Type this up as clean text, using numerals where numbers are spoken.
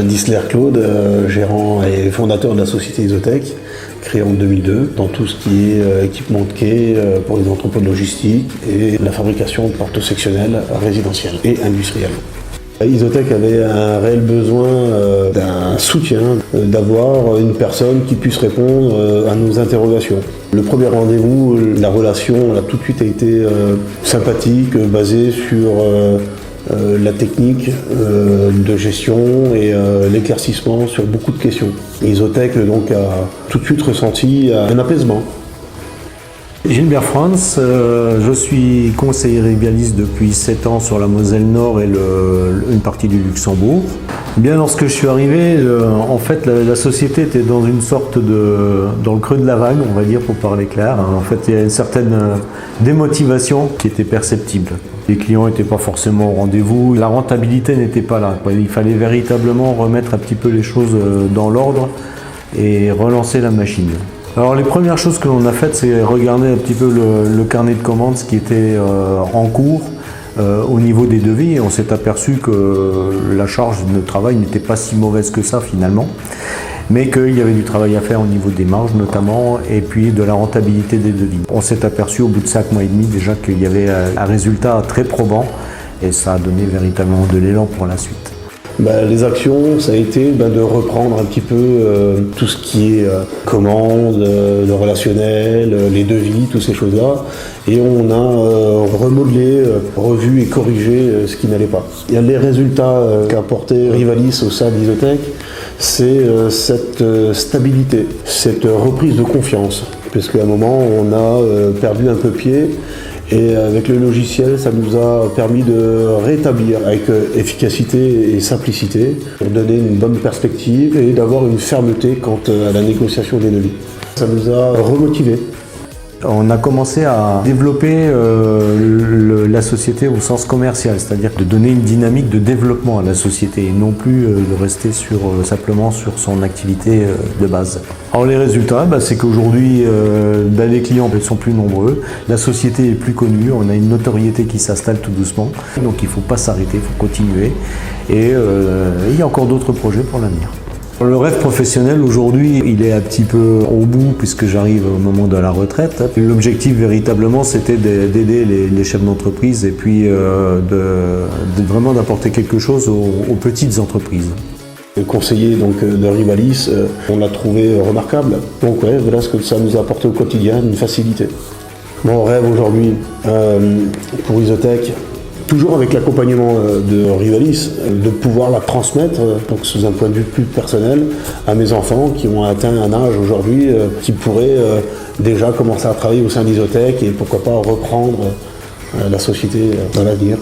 Disler Claude, gérant et fondateur de la société Isotech, créée en 2002, dans tout ce qui est équipement de quai pour les entrepôts de logistique et la fabrication de portes sectionnelles résidentielles et industrielles. Isotech avait un réel besoin d'un soutien, d'avoir une personne qui puisse répondre à nos interrogations. Le premier rendez-vous, la relation a tout de suite été sympathique, basée sur la technique de gestion et l'éclaircissement sur beaucoup de questions. Isotech donc a tout de suite ressenti un apaisement. Gilbert Franz, je suis conseiller rivaliste depuis 7 ans sur la Moselle Nord et une partie du Luxembourg. Bien, lorsque je suis arrivé, en fait, la société était dans une sorte dans le creux de la vague, on va dire, pour parler clair. En fait, il y a une certaine démotivation qui était perceptible. Les clients n'étaient pas forcément au rendez-vous, la rentabilité n'était pas là. Il fallait véritablement remettre un petit peu les choses dans l'ordre et relancer la machine. Alors les premières choses que l'on a faites, c'est regarder un petit peu le carnet de commandes, ce qui était en cours au niveau des devis, et on s'est aperçu que la charge de travail n'était pas si mauvaise que ça finalement, mais qu'il y avait du travail à faire au niveau des marges notamment, et puis de la rentabilité des devis. On s'est aperçu au bout de 5 mois et demi déjà qu'il y avait un résultat très probant, et ça a donné véritablement de l'élan pour la suite. Les actions, ça a été de reprendre un petit peu tout ce qui est commande, le relationnel, les devis, toutes ces choses-là. Et on a remodelé, revu et corrigé ce qui n'allait pas. Et les résultats qu'a apporté Rivalis au sein d'Isotech, c'est cette stabilité, cette reprise de confiance. Parce qu'à un moment, on a perdu un peu pied. Et avec le logiciel, ça nous a permis de rétablir avec efficacité et simplicité pour donner une bonne perspective et d'avoir une fermeté quant à la négociation des devis. Ça nous a remotivés. On a commencé à développer la société au sens commercial, c'est-à-dire de donner une dynamique de développement à la société et non plus de rester simplement sur son activité de base. Alors les résultats, c'est qu'aujourd'hui les clients sont plus nombreux, la société est plus connue, on a une notoriété qui s'installe tout doucement, donc il ne faut pas s'arrêter, il faut continuer et il y a encore d'autres projets pour l'avenir. Le rêve professionnel aujourd'hui, il est un petit peu au bout puisque j'arrive au moment de la retraite. L'objectif véritablement, c'était d'aider les chefs d'entreprise et puis vraiment d'apporter quelque chose aux petites entreprises. Le conseiller de Rivalis, on l'a trouvé remarquable. Donc voilà ce que ça nous a apporté au quotidien, une facilité. Mon rêve aujourd'hui pour Isotech, toujours avec l'accompagnement de Rivalis, de pouvoir la transmettre, donc sous un point de vue plus personnel, à mes enfants qui ont atteint un âge aujourd'hui qui pourraient déjà commencer à travailler au sein d'Isotech et pourquoi pas reprendre la société dans l'avenir.